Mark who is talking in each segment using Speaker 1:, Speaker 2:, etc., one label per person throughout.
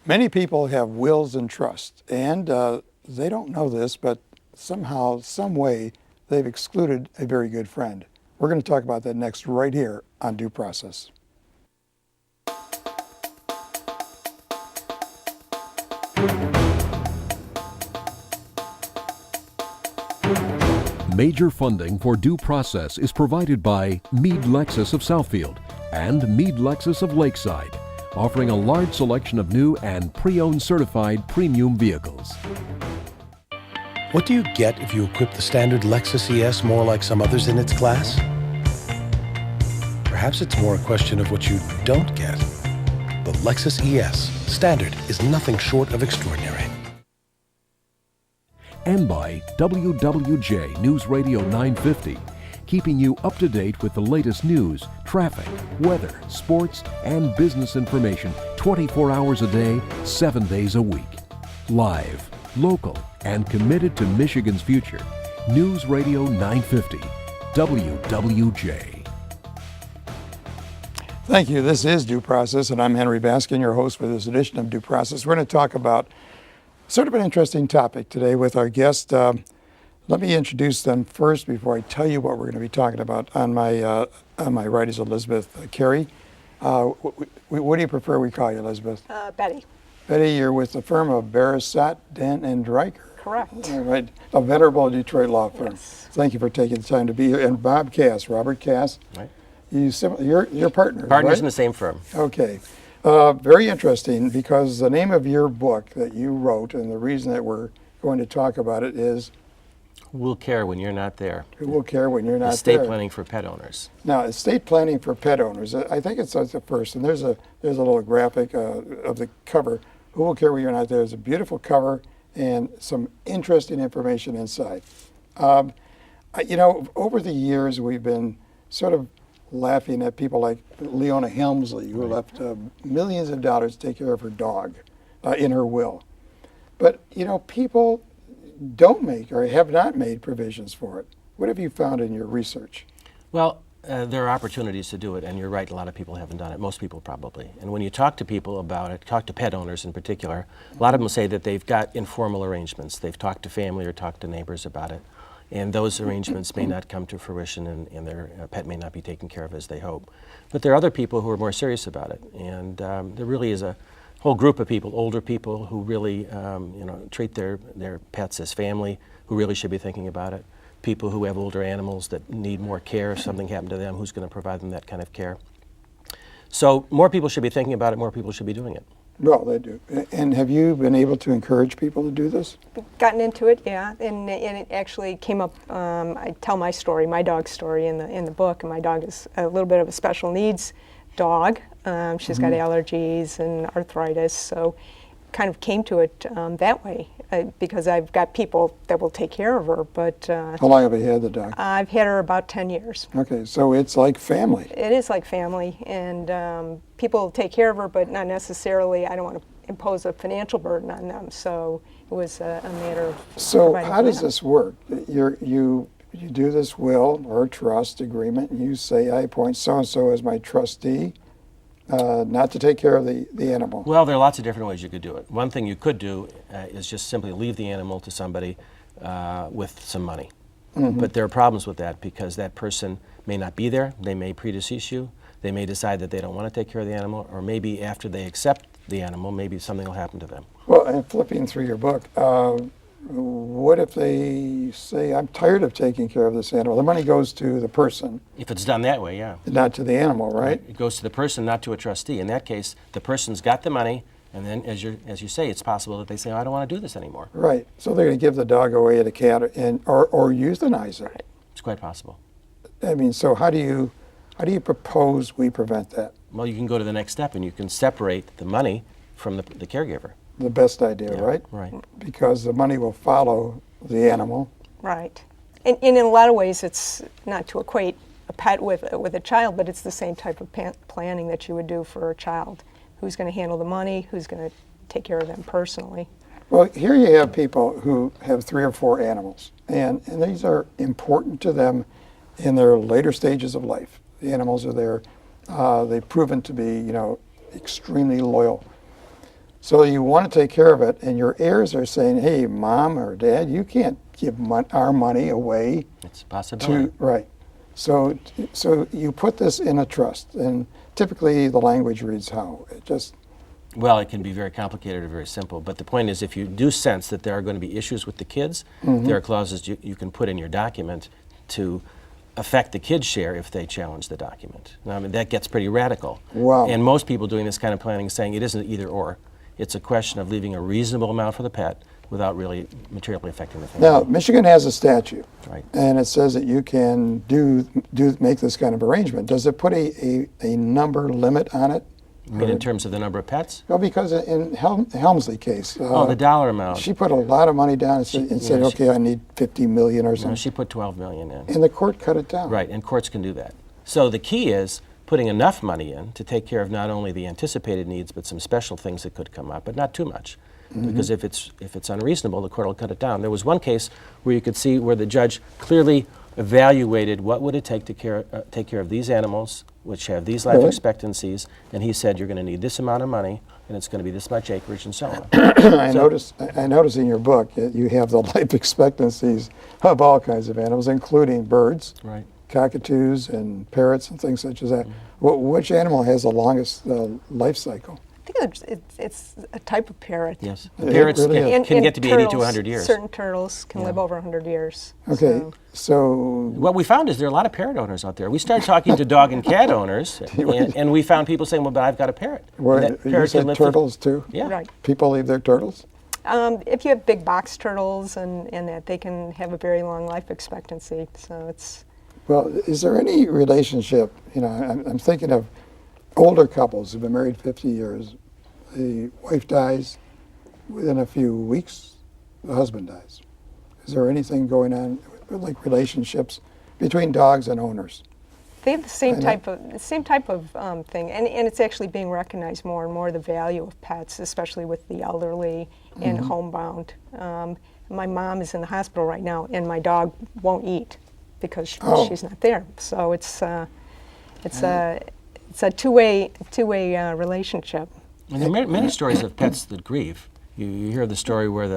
Speaker 1: Many people have wills and trusts, and they don't know this, but somehow, some way, they've excluded a very good friend. We're going to talk about that next right here on Due Process.
Speaker 2: Major funding for Due Process is provided by Meade Lexus of Southfield and Meade Lexus of Lakeside, offering a large selection of new and pre-owned certified premium vehicles.
Speaker 3: What do you get if you equip the standard Lexus ES more like some others in its class? Perhaps it's more a question of what you don't get. The Lexus ES Standard is nothing short of extraordinary.
Speaker 2: And by WWJ News Radio 950, keeping you up to date with the latest news, traffic, weather, sports, and business information 24 hours a day, 7 days a week. Live, local, and committed to Michigan's future. News Radio 950, WWJ.
Speaker 1: Thank you. This is Due Process, and I'm Henry Baskin, your host for this edition of Due Process. We're going to talk about sort of an interesting topic today with our guest. Let me introduce them first before I tell you what we're going to be talking about. On my right is Elizabeth Carrie. What do you prefer we call you, Elizabeth?
Speaker 4: Betty.
Speaker 1: Betty, you're with the firm of Barris, Sott, Denn, and Driker.
Speaker 4: Correct.
Speaker 1: All right, a venerable Detroit law firm.
Speaker 4: Yes.
Speaker 1: Thank you for taking the time to be here. And Bob Kass, Robert Kass.
Speaker 5: Right.
Speaker 1: You're partners,
Speaker 5: Partners
Speaker 1: right?
Speaker 5: in the same firm.
Speaker 1: Okay. Very interesting, because the name of your book that you wrote, and the reason that we're going to talk about it is
Speaker 5: Who will care when you're not there?
Speaker 1: Who Will Care When You're Not
Speaker 5: Estate
Speaker 1: There.
Speaker 5: planning for pet owners.
Speaker 1: Now, estate planning for pet owners. I think it's the first, and there's a little graphic of the cover. Who Will Care When You're Not There is a beautiful cover and some interesting information inside. Over the years, we've been sort of laughing at people like Leona Helmsley, who left millions of dollars to take care of her dog in her will. But, people don't make or have not made provisions for it. What have you found in your research?
Speaker 5: Well, there are opportunities to do it, and you're right, a lot of people haven't done it, most people probably. And when you talk to people about it, talk to pet owners in particular, a lot of them say that they've got informal arrangements. They've talked to family or talked to neighbors about it. And those arrangements may not come to fruition, and their pet may not be taken care of as they hope. But there are other people who are more serious about it, and there really is a whole group of people, older people, who really treat their pets as family, who really should be thinking about it. People who have older animals that need more care if something happened to them, who's going to provide them that kind of care. So more people should be thinking about it, more people should be doing it.
Speaker 1: Well, they do. And have you been able to encourage people to do this?
Speaker 4: Gotten into it, yeah, and it actually came up. I tell my story, my dog's story in the book, and my dog is a little bit of a special needs dog. She's got allergies and arthritis, so kind of came to it that way because I've got people that will take care of her. But
Speaker 1: how long have you had the dog?
Speaker 4: I've had her about 10 years.
Speaker 1: Okay, so it's like family.
Speaker 4: It is like family, and people take care of her, but not necessarily. I don't want to impose a financial burden on them, so it was a matter of.
Speaker 1: So how does this work? You do this will or trust agreement, and you say, I appoint so and so as my trustee. Not to take care of the animal.
Speaker 5: Well, there are lots of different ways you could do it. One thing you could do is just simply leave the animal to somebody with some money. Mm-hmm. But there are problems with that because that person may not be there, they may predecease you, they may decide that they don't want to take care of the animal, or maybe after they accept the animal, maybe something will happen to them.
Speaker 1: Well, and flipping through your book, what if they say, I'm tired of taking care of this animal? The money goes to the person.
Speaker 5: If it's done that way, yeah.
Speaker 1: Not to the animal, right?
Speaker 5: It goes to the person, not to a trustee. In that case, the person's got the money, and then, as you say, it's possible that they say, I don't want to do this anymore.
Speaker 1: Right. So they're going to give the dog away to a cat or euthanize it.
Speaker 5: It's quite possible.
Speaker 1: I mean, so how do you propose we prevent that?
Speaker 5: Well, you can go to the next step, and you can separate the money from the caregiver.
Speaker 1: The best idea,
Speaker 5: Yeah,
Speaker 1: right?
Speaker 5: Right.
Speaker 1: Because the money will follow the animal.
Speaker 4: Right. And in a lot of ways, it's not to equate a pet with a child, but it's the same type of planning that you would do for a child. Who's going to handle the money? Who's going to take care of them personally?
Speaker 1: Well, here you have people who have 3 or 4 animals, and these are important to them in their later stages of life. The animals are there. They've proven to be, extremely loyal. So you want to take care of it, and your heirs are saying, hey, mom or dad, you can't give our money away.
Speaker 5: It's a possibility.
Speaker 1: Right. So you put this in a trust, and typically the language reads how? It just...
Speaker 5: Well, it can be very complicated or very simple, but the point is if you do sense that there are going to be issues with the kids, there are clauses you can put in your document to affect the kids' share if they challenge the document. Now, I mean, that gets pretty radical.
Speaker 1: Wow.
Speaker 5: And most people doing this kind of planning saying it isn't either or. It's a question of leaving a reasonable amount for the pet without really materially affecting the family.
Speaker 1: Now, Michigan has a statute,
Speaker 5: Right.
Speaker 1: and it says that you can make this kind of arrangement. Does it put a number limit on it?
Speaker 5: I mean, in terms of the number of pets?
Speaker 1: Well, because in Helmsley case,
Speaker 5: The dollar amount.
Speaker 1: she put a lot of money down and said, okay, I need 50 million or
Speaker 5: No,
Speaker 1: something.
Speaker 5: she put 12 million in.
Speaker 1: And the court cut it down.
Speaker 5: Right, and courts can do that. So the key is putting enough money in to take care of not only the anticipated needs, but some special things that could come up, but not too much. Because if it's unreasonable, the court will cut it down. There was one case where you could see where the judge clearly evaluated what would it take to take care of these animals, which have these life expectancies, and he said you're going to need this amount of money, and it's going to be this much acreage, and so on.
Speaker 1: I noticed in your book that you have the life expectancies of all kinds of animals, including birds,
Speaker 5: Right.
Speaker 1: cockatoos, and parrots, and things such as that. Which animal has the longest life cycle?
Speaker 4: I think it's a type of parrot.
Speaker 5: Yes.
Speaker 1: It
Speaker 5: Parrots
Speaker 1: really is.
Speaker 5: can
Speaker 4: And
Speaker 5: get to be 80 to
Speaker 4: turtles,
Speaker 5: 100 years.
Speaker 4: Certain turtles can live over 100 years.
Speaker 1: Okay,
Speaker 4: So-
Speaker 1: so
Speaker 5: What we found is there are a lot of parrot owners out there. We started talking to dog and cat owners, and we found people saying, well, but I've got a parrot. And that
Speaker 1: you
Speaker 5: parrot can
Speaker 1: said
Speaker 5: live
Speaker 1: turtles too?
Speaker 5: Yeah.
Speaker 4: Right.
Speaker 1: People leave their turtles?
Speaker 4: If you have big box turtles and that, they can have a very long life expectancy. So it's
Speaker 1: Well, is there any relationship, I'm thinking of older couples who've been married 50 years. The wife dies, within a few weeks, the husband dies. Is there anything going on, like relationships between dogs and owners?
Speaker 4: they have the
Speaker 1: I know.
Speaker 4: same type of thing, and it's actually being recognized more and more, the value of pets, especially with the elderly and homebound. My mom is in the hospital right now, and my dog won't eat because she's not there. So it's a two-way relationship.
Speaker 5: And there are many stories of pets that grieve. You hear the story where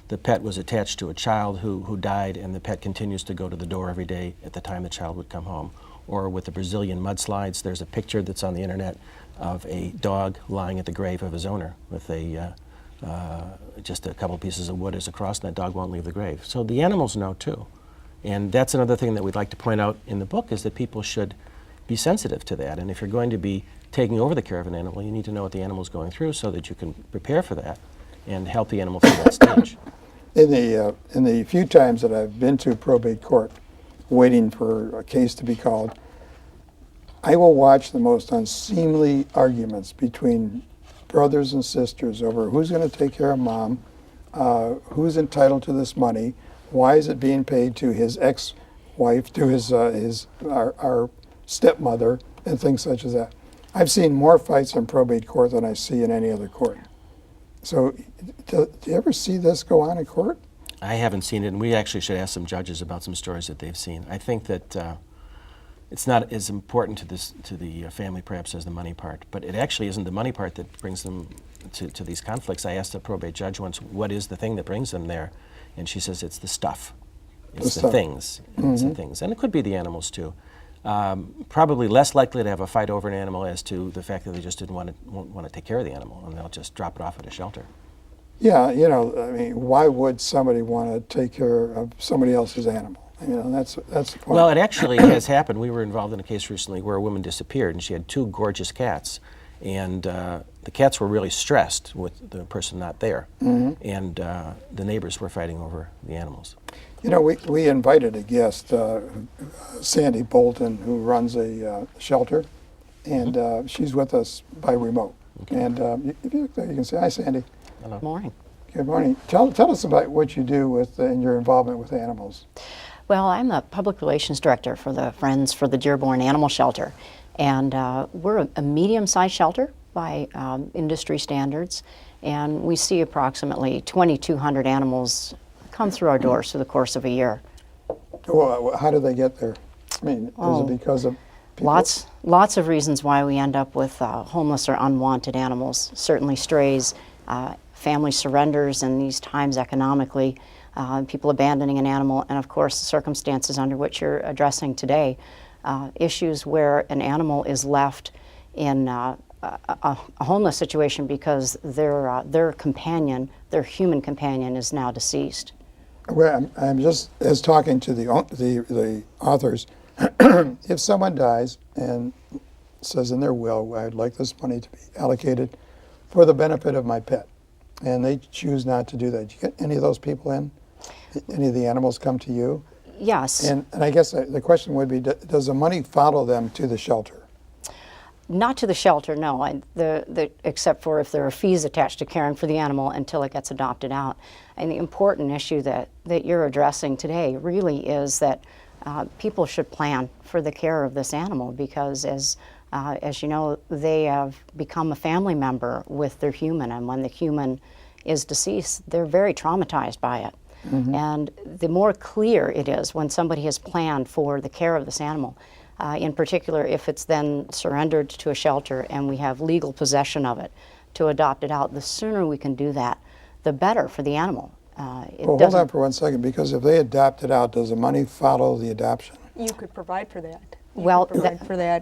Speaker 5: the pet was attached to a child who died, and the pet continues to go to the door every day at the time the child would come home. Or with the Brazilian mudslides, there's a picture that's on the internet of a dog lying at the grave of his owner with just a couple pieces of wood as a cross, and that dog won't leave the grave. So the animals know too. And that's another thing that we'd like to point out in the book, is that people should be sensitive to that. And if you're going to be taking over the care of an animal, you need to know what the animal's going through so that you can prepare for that and help the animal through that stage.
Speaker 1: In the few times that I've been to probate court, waiting for a case to be called, I will watch the most unseemly arguments between brothers and sisters over who's going to take care of mom, who's entitled to this money, why is it being paid to his ex-wife, to our stepmother, and things such as that. I've seen more fights in probate court than I see in any other court. So, do you ever see this go on in court?
Speaker 5: I haven't seen it, and we actually should ask some judges about some stories that they've seen. I think that it's not as important to the family perhaps as the money part, but it actually isn't the money part that brings them to these conflicts. I asked a probate judge once, what is the thing that brings them there? And she says it's the stuff. It's the things. It's the things. And it could be the animals too. Probably less likely to have a fight over an animal as to the fact that they just won't want to take care of the animal, and they'll just drop it off at a shelter.
Speaker 1: Yeah, I mean, why would somebody want to take care of somebody else's animal? That's the point.
Speaker 5: Well, it actually has happened. We were involved in a case recently where a woman disappeared, and she had two gorgeous cats, and the cats were really stressed with the person not there, and the neighbors were fighting over the animals.
Speaker 1: We invited a guest, Sandy Bolton, who runs a shelter, and she's with us by remote. Okay. And if you look there, you can say, hi, Sandy.
Speaker 5: Hello.
Speaker 6: Morning.
Speaker 1: Good morning. Tell us about what you do in your involvement with animals.
Speaker 6: Well, I'm the public relations director for the Friends for the Dearborn Animal Shelter, and we're a medium-sized shelter by industry standards, and we see approximately 2,200 animals come through our doors through the course of a year.
Speaker 1: Well, how do they get there? I mean, is it because of people?
Speaker 6: Lots of reasons why we end up with homeless or unwanted animals. Certainly strays, family surrenders in these times economically, people abandoning an animal, and of course the circumstances under which you're addressing today, issues where an animal is left in a homeless situation because their companion, their human companion, is now deceased.
Speaker 1: Well, I'm just as talking to the authors. If someone dies and says in their will, I'd like this money to be allocated for the benefit of my pet, and they choose not to do that, do you get any of those people in? Any of the animals come to you?
Speaker 6: Yes.
Speaker 1: And I guess the question would be, does the money follow them to the shelter?
Speaker 6: Not to the shelter, no, except for if there are fees attached to caring for the animal until it gets adopted out. And the important issue that you're addressing today really is that people should plan for the care of this animal, because as you know, they have become a family member with their human, and when the human is deceased, they're very traumatized by it. Mm-hmm. And the more clear it is when somebody has planned for the care of this animal, in particular if it's then surrendered to a shelter and we have legal possession of it to adopt it out, the sooner we can do that, the better for the animal.
Speaker 1: Well, hold on for 1 second, because if they adopt it out, does the money follow the adoption?
Speaker 4: You could provide for that.
Speaker 6: Well,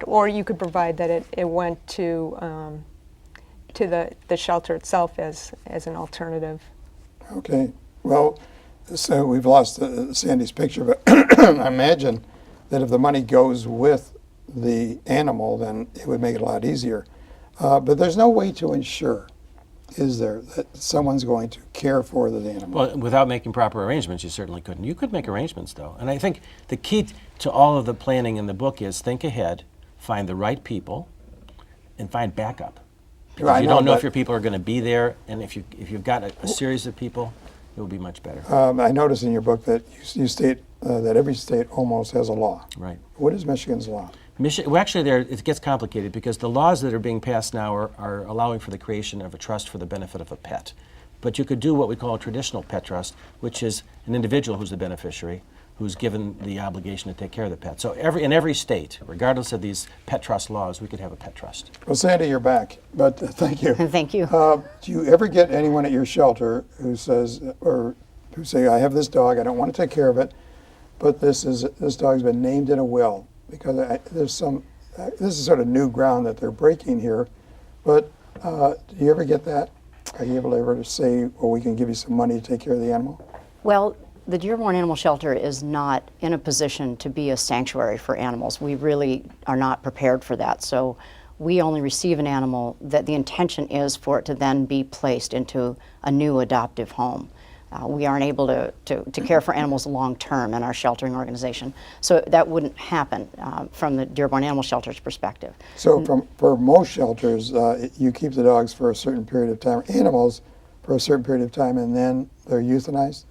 Speaker 4: Or you could provide that it went to the shelter itself as an alternative.
Speaker 1: Okay. Well, so we've lost Sandy's picture, but I imagine that if the money goes with the animal, then it would make it a lot easier. But there's no way to ensure, is there, that someone's going to care for the animal?
Speaker 5: Well, without making proper arrangements, you certainly couldn't. You could make arrangements, though. And I think the key to all of the planning in the book is think ahead, find the right people, and find backup. Because you don't know if your people are going to be there, and if you've got a series of people, it will be much better.
Speaker 1: I noticed in your book that you state that every state almost has a law.
Speaker 5: Right.
Speaker 1: What is Michigan's law?
Speaker 5: Well, actually, it gets complicated because the laws that are being passed now are allowing for the creation of a trust for the benefit of a pet. But you could do what we call a traditional pet trust, which is an individual who's the beneficiary, who's given the obligation to take care of the pet. So in every state, regardless of these pet trust laws, we could have a pet trust.
Speaker 1: Well, Sandy, you're back, but thank you.
Speaker 6: Thank you.
Speaker 1: Do you ever get anyone at your shelter who says, or who say, I have this dog, I don't want to take care of it, but this dog's been named in a will? Because this is sort of new ground that they're breaking here, but do you ever get that? Are you able to ever say, well, we can give you some money to take care of the animal?
Speaker 6: Well, the Dearborn Animal Shelter is not in a position to be a sanctuary for animals. We really are not prepared for that. So we only receive an animal that the intention is for it to then be placed into a new adoptive home. We aren't able to care for animals long term in our sheltering organization. So that wouldn't happen from the Dearborn Animal Shelter's perspective.
Speaker 1: So for most shelters, you keep the dogs for a certain period of time, animals for a certain period of time, and then they're euthanized?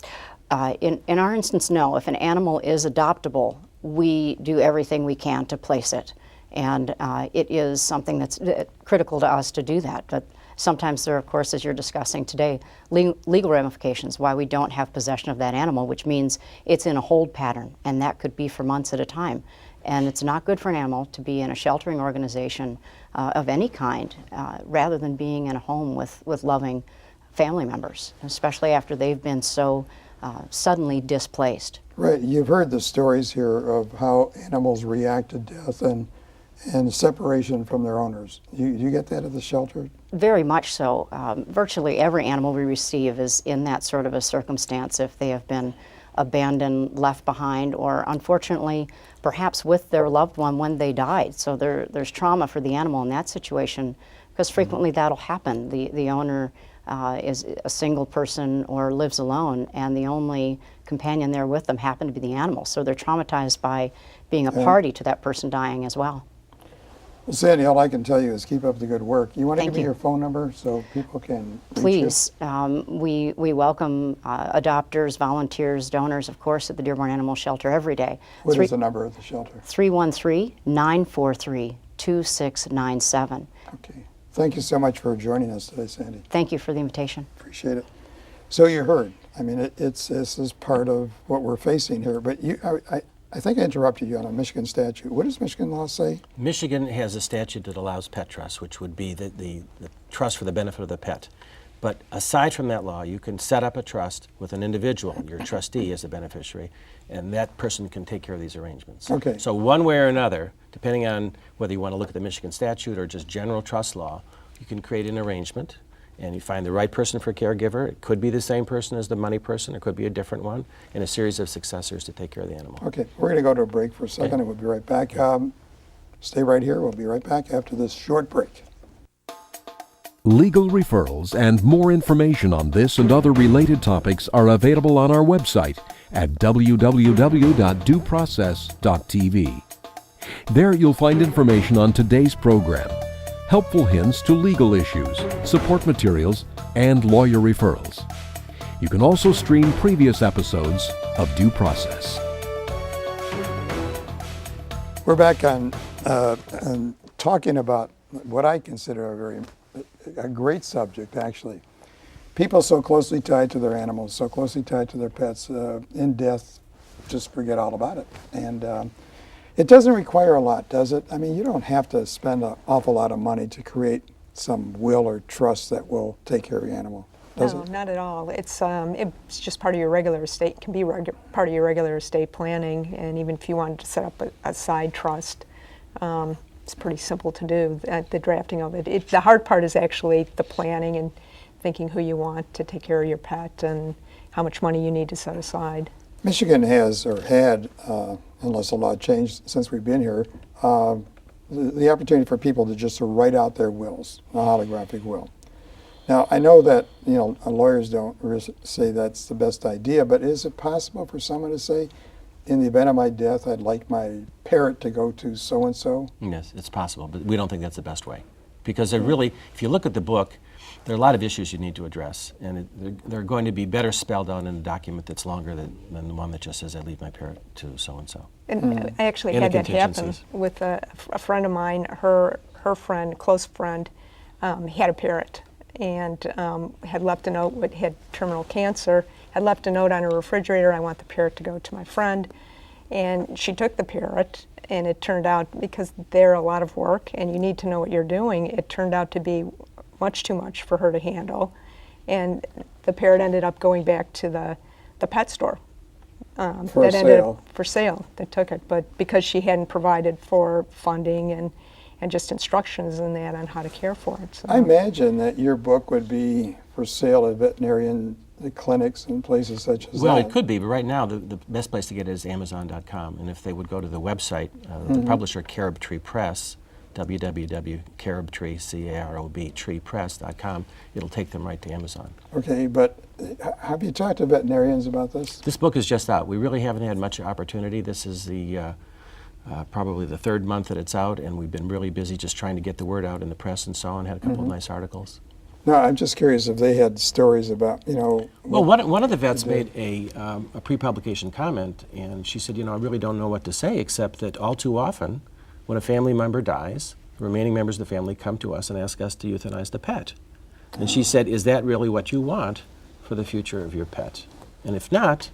Speaker 6: In our instance, no. If an animal is adoptable, we do everything we can to place it. And it is something that's critical to us to do that. But sometimes there are, of course, as you're discussing today, legal ramifications why we don't have possession of that animal, which means it's in a hold pattern, and that could be for months at a time. And it's not good for an animal to be in a sheltering organization of any kind, rather than being in a home with loving family members, especially after they've been so suddenly displaced.
Speaker 1: Right. You've heard the stories here of how animals react to death and separation from their owners. You get that at the shelter?
Speaker 6: Very much so. Virtually every animal we receive is in that sort of a circumstance if they have been abandoned, left behind, or unfortunately perhaps with their loved one when they died. So there's trauma for the animal in that situation, because frequently that'll happen. The owner is a single person or lives alone, and the only companion there with them happened to be the animal. So they're traumatized by being a party to that person dying as well.
Speaker 1: Well, Sandy, all I can tell you is keep up the good work. You want to
Speaker 6: Thank
Speaker 1: give me
Speaker 6: you.
Speaker 1: your phone number so people can reach
Speaker 6: Please. We welcome adopters, volunteers, donors, of course, at the Dearborn Animal Shelter every day.
Speaker 1: you? What is the number of the shelter?
Speaker 6: 313-943-2697.
Speaker 1: Okay. Thank you so much for joining us today, Sandy.
Speaker 6: Thank you for the invitation.
Speaker 1: Appreciate it. So you heard. I mean, this is part of what we're facing here. But I think I interrupted you on a Michigan statute. What does Michigan law say?
Speaker 5: Michigan has a statute that allows pet trusts, which would be the trust for the benefit of the pet. But aside from that law, you can set up a trust with an individual, your trustee as a beneficiary, and that person can take care of these arrangements.
Speaker 1: Okay.
Speaker 5: So one way or another, depending on whether you want to look at the Michigan statute or just general trust law, you can create an arrangement and you find the right person for caregiver. It could be the same person as the money person, it could be a different one, and a series of successors to take care of the animal.
Speaker 1: Okay, we're going to go to a break for a second,
Speaker 5: Okay.
Speaker 1: and we'll be right back. Stay right here. We'll be right back after this short break.
Speaker 2: Legal referrals and more information on this and other related topics are available on our website at www.dueprocess.tv. There you'll find information on today's program, helpful hints to legal issues, support materials, and lawyer referrals. You can also stream previous episodes of Due Process.
Speaker 1: We're back on talking about what I consider a great subject, actually. People so closely tied to their animals, so closely tied to their pets, in death, just forget all about it. And it doesn't require a lot, does it? I mean, you don't have to spend an awful lot of money to create some will or trust that will take care of your animal, does
Speaker 4: No,
Speaker 1: it?
Speaker 4: not at all. It's just part of your regular estate. It can be part of your regular estate planning, and even if you wanted to set up a side trust, it's pretty simple to do, the drafting of it. The hard part is actually the planning and thinking who you want to take care of your pet and how much money you need to set aside.
Speaker 1: Michigan has, or had, unless the law changed since we've been here, the opportunity for people to just write out their wills, a holographic will. Now, I know that, lawyers don't say that's the best idea, but is it possible for someone to say, in the event of my death, I'd like my parrot to go to so-and-so?
Speaker 5: Yes, it's possible, but we don't think that's the best way. Because if you look at the book, there are a lot of issues you need to address, and they're going to be better spelled out in a document that's longer than the one that just says, I leave my parrot to so-and-so.
Speaker 4: And I actually
Speaker 5: And
Speaker 4: had
Speaker 5: the
Speaker 4: that happen
Speaker 5: contingencies.
Speaker 4: with a friend of mine. Her friend, close friend, had a parrot and had left a note, had terminal cancer, had left a note on her refrigerator, I want the parrot to go to my friend. And she took the parrot, and it turned out, because they're a lot of work and you need to know what you're doing, it turned out to be much too much for her to handle. And the parrot ended up going back to the pet store.
Speaker 1: For sale.
Speaker 4: For sale, they took it, but because she hadn't provided for funding and just instructions and that on how to care for it. So.
Speaker 1: I imagine that your book would be for sale at veterinarian clinics and places such as
Speaker 5: Well,
Speaker 1: that.
Speaker 5: it could be, but right now the best place to get it is Amazon.com. And if they would go to the website, the publisher Caribtree Press, www.caribtree.com, it'll take them right to Amazon.
Speaker 1: Okay, but have you talked to veterinarians about this?
Speaker 5: This book is just out. We really haven't had much opportunity. This is probably the third month that it's out, and we've been really busy just trying to get the word out in the press and so on. Had a couple of nice articles.
Speaker 1: No, I'm just curious if they had stories about,
Speaker 5: Well, one of the vets made a pre-publication comment, and she said, I really don't know what to say, except that all too often, when a family member dies, the remaining members of the family come to us and ask us to euthanize the pet. And she said, is that really what you want for the future of your pet? And if not,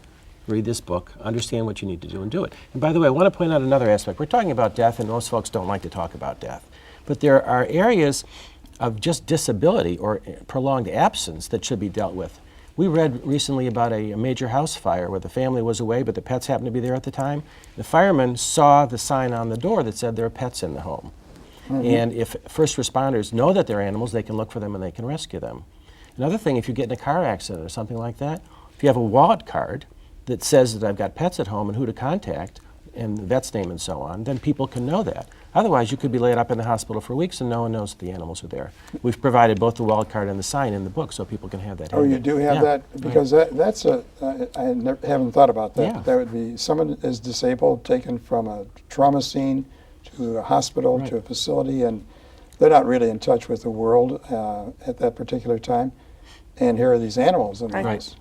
Speaker 5: read this book, understand what you need to do, and do it. And by the way, I want to point out another aspect. We're talking about death, and most folks don't like to talk about death. But there are areas of just disability or prolonged absence that should be dealt with. We read recently about a major house fire where the family was away, but the pets happened to be there at the time. The firemen saw the sign on the door that said there are pets in the home. And if first responders know that they're animals, they can look for them and they can rescue them. Another thing, if you get in a car accident or something like that, if you have a wallet card that says that I've got pets at home and who to contact, and the vet's name and so on, then people can know that. Otherwise, you could be laid up in the hospital for weeks and no one knows that the animals are there. We've provided both the wallet card and the sign in the book so people can have that.
Speaker 1: Oh,
Speaker 5: handy.
Speaker 1: you do have
Speaker 5: Yeah.
Speaker 1: that? Because that's I haven't thought about that.
Speaker 5: Yeah.
Speaker 1: That would be someone is disabled, taken from a trauma scene to a hospital,
Speaker 5: Right.
Speaker 1: to a facility, and they're not really in touch with the world at that particular time. And here are these animals in the
Speaker 4: Right.
Speaker 1: house.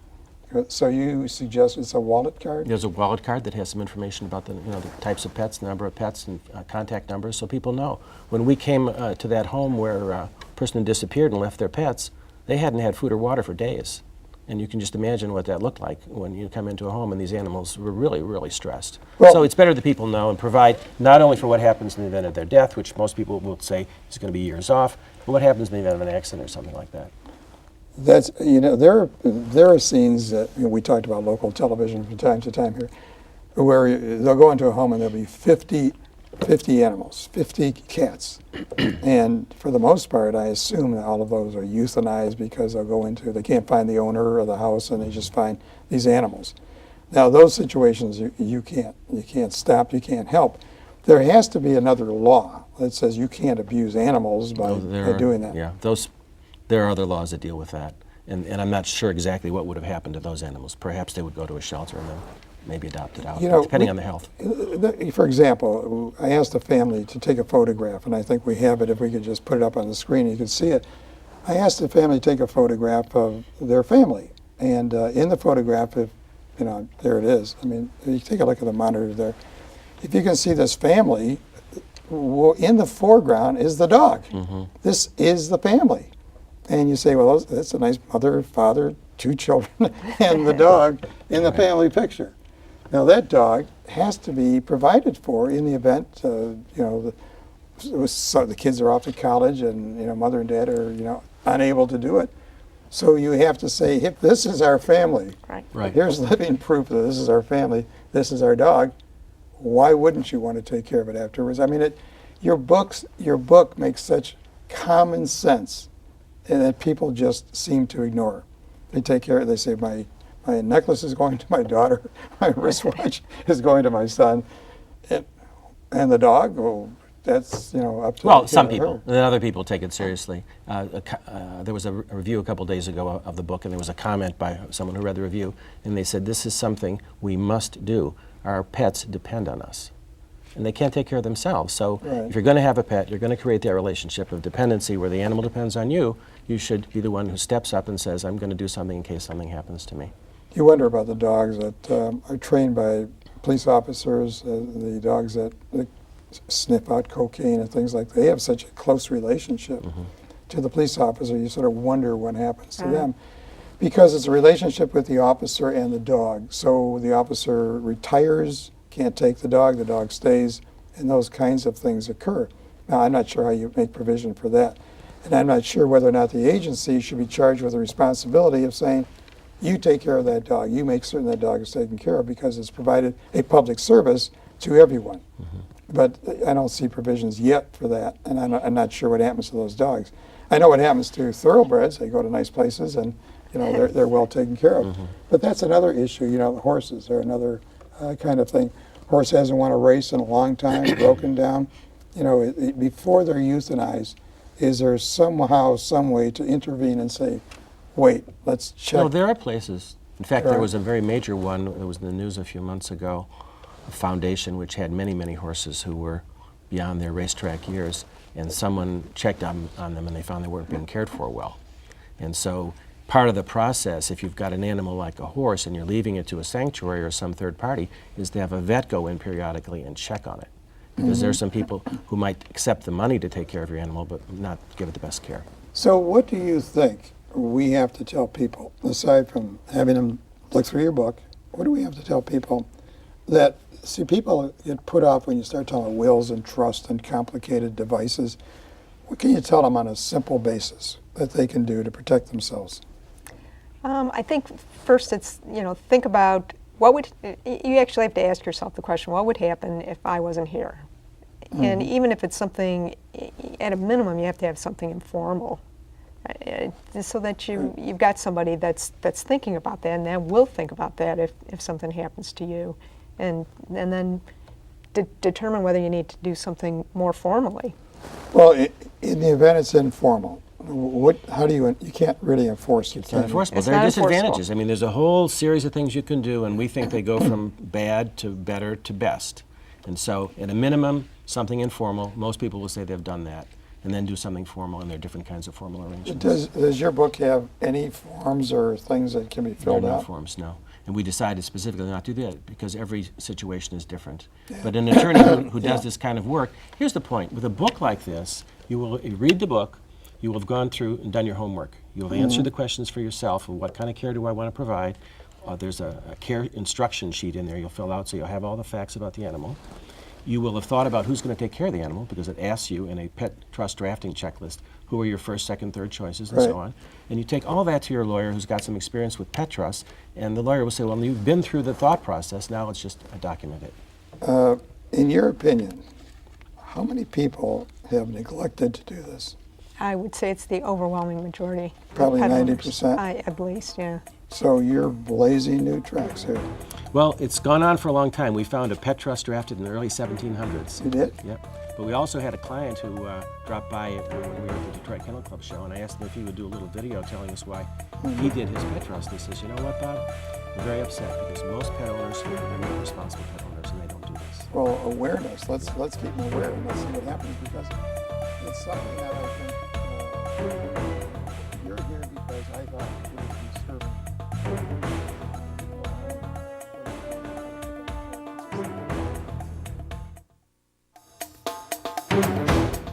Speaker 1: So you suggest it's a wallet card?
Speaker 5: There's a wallet card that has some information about the types of pets, the number of pets, and contact numbers, so people know. When we came to that home where a person had disappeared and left their pets, they hadn't had food or water for days. And you can just imagine what that looked like when you come into a home and these animals were really, really stressed.
Speaker 1: Well-
Speaker 5: So it's better that people know and provide not only for what happens in the event of their death, which most people will say is going to be years off, but what happens in the event of an accident or something like that.
Speaker 1: That's, there are scenes that, we talked about local television from time to time here, where they'll go into a home and there'll be 50 animals, 50 cats. And for the most part, I assume that all of those are euthanized because they can't find the owner of the house and they just find these animals. Now those situations you can't stop, you can't help. There has to be another law that says you can't abuse animals by doing that.
Speaker 5: Yeah, there are other laws that deal with that. And I'm not sure exactly what would have happened to those animals. Perhaps they would go to a shelter and then maybe adopted out, depending on the health.
Speaker 1: For example, I asked a family to take a photograph, and I think we have it if we could just put it up on the screen, you could see it. I asked the family to take a photograph of their family, and in the photograph, there it is. I mean, you take a look at the monitor there. If you can see this family, in the foreground is the dog. Mm-hmm. This is the family. And you say, well, that's a nice mother, father, 2 children, and the dog in the family picture. Now that dog has to be provided for in the event, the kids are off to college and, mother and dad are, unable to do it. So you have to say, if this is our family,
Speaker 4: Right.
Speaker 1: Here's living proof that this is our family, this is our dog, why wouldn't you want to take care of it afterwards? I mean, your book makes such common sense and that people just seem to ignore. They take care of it, they say, my necklace is going to my daughter, my wristwatch is going to my son, and the dog, well, that's, up to
Speaker 5: Well, some people.
Speaker 1: her.
Speaker 5: And then other people take it seriously. There was a review a couple days ago of the book, and there was a comment by someone who read the review, and they said, this is something we must do. Our pets depend on us. And they can't take care of themselves. So if you're going to have a pet, you're going to create that relationship of dependency where the animal depends on you. You should be the one who steps up and says, I'm going to do something in case something happens to me.
Speaker 1: You wonder about the dogs that are trained by police officers, the dogs that sniff out cocaine and things like that. They have such a close relationship to the police officer. You sort of wonder what happens to them. Because it's a relationship with the officer and the dog. So the officer retires, can't take the dog stays, and those kinds of things occur. Now, I'm not sure how you make provision for that. And I'm not sure whether or not the agency should be charged with the responsibility of saying, you take care of that dog, you make certain that dog is taken care of, because it's provided a public service to everyone. But I don't see provisions yet for that, and I'm not sure what happens to those dogs. I know what happens to thoroughbreds. They go to nice places and they're well taken care of. But that's another issue. The horses are another kind of thing. Horse hasn't won a race in a long time, broken down. Before they're euthanized, is there somehow, some way to intervene and say, wait, let's check?
Speaker 5: No, there are places. In fact, there was a very major one that was in the news a few months ago, a foundation which had many, many horses who were beyond their racetrack years, and someone checked on them and they found they weren't being cared for well. And so part of the process, if you've got an animal like a horse and you're leaving it to a sanctuary or some third party, is to have a vet go in periodically and check on it. Because there are some people who might accept the money to take care of your animal but not give it the best care.
Speaker 1: So what do you think we have to tell people, aside from having them look through your book, what do we have to tell people that, see, people get put off when you start talking wills and trust and complicated devices. What can you tell them on a simple basis that they can do to protect themselves?
Speaker 4: I think first it's, think about you actually have to ask yourself the question, what would happen if I wasn't here? And even if it's something, at a minimum, you have to have something informal, so that you've got somebody that's thinking about that and that will think about that if something happens to you, and then determine whether you need to do something more formally.
Speaker 1: Well, in the event it's informal, how do you can't really enforce it.
Speaker 5: It's not enforceable.
Speaker 4: It's
Speaker 5: There are
Speaker 4: not
Speaker 5: disadvantages.
Speaker 4: enforceable.
Speaker 5: I mean, there's a whole series of things you can do, and we think they go from bad to better to best. And so, at a minimum, something informal. Most people will say they've done that, and then do something formal, and there are different kinds of formal arrangements.
Speaker 1: Does your book have any forms or things that can be filled
Speaker 5: There are
Speaker 1: out?
Speaker 5: no forms, no. And we decided specifically not to do that because every situation is different. But an attorney who does this kind of work, here's the point. With a book like this, you read the book, you will have gone through and done your homework. You'll have answered the questions for yourself of what kind of care do I want to provide. There's a care instruction sheet in there you'll fill out so you'll have all the facts about the animal. you will have thought about who's going to take care of the animal because it asks you in a pet trust drafting checklist who are your first, second, third choices and so on. And you take all that to your lawyer who's got some experience with pet trusts, and the lawyer will say, well, you've been through the thought process, now let's just document it.
Speaker 1: In your opinion, how many people have neglected to do this?
Speaker 4: I would say it's the overwhelming majority.
Speaker 1: Probably
Speaker 4: Pet owners.
Speaker 1: 90%?
Speaker 4: At least, yeah.
Speaker 1: So you're blazing new tracks here.
Speaker 5: Well, it's gone on for a long time. We found a pet trust drafted in the early 1700s.
Speaker 1: You did?
Speaker 5: Yep. But we also had a client who dropped by when we were at the Detroit Kennel Club show, and I asked him if he would do a little video telling us why he did his pet trust. He says, you know what, Bob? I'm very upset because most pet owners are not responsible pet owners, and they don't do this.
Speaker 1: Well, awareness. Let's keep them aware and let's see what happens, because it's something that I think you're here because I thought you would be serving.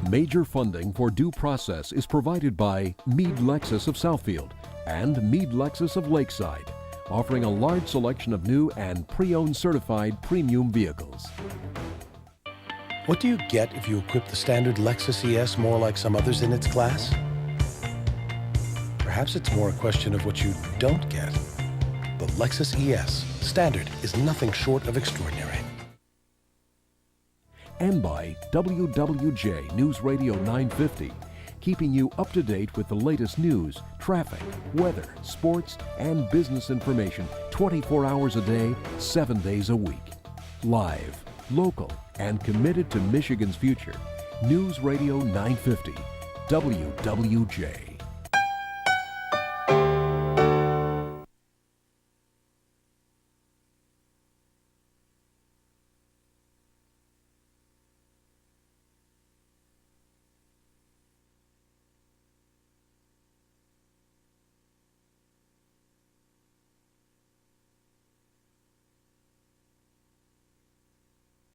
Speaker 2: Major funding for due process is provided by Meade Lexus of Southfield and Meade Lexus of Lakeside, offering a large selection of new and pre-owned certified premium vehicles.
Speaker 3: What do you get if you equip the standard Lexus ES more like some others in its class? Perhaps it's more a question of what you don't get. The Lexus ES Standard is nothing short of extraordinary.
Speaker 2: And by WWJ News Radio 950, keeping you up to date with the latest news, traffic, weather, sports, and business information 24 hours a day, 7 days a week. Live, local, and committed to Michigan's future. News Radio 950, WWJ.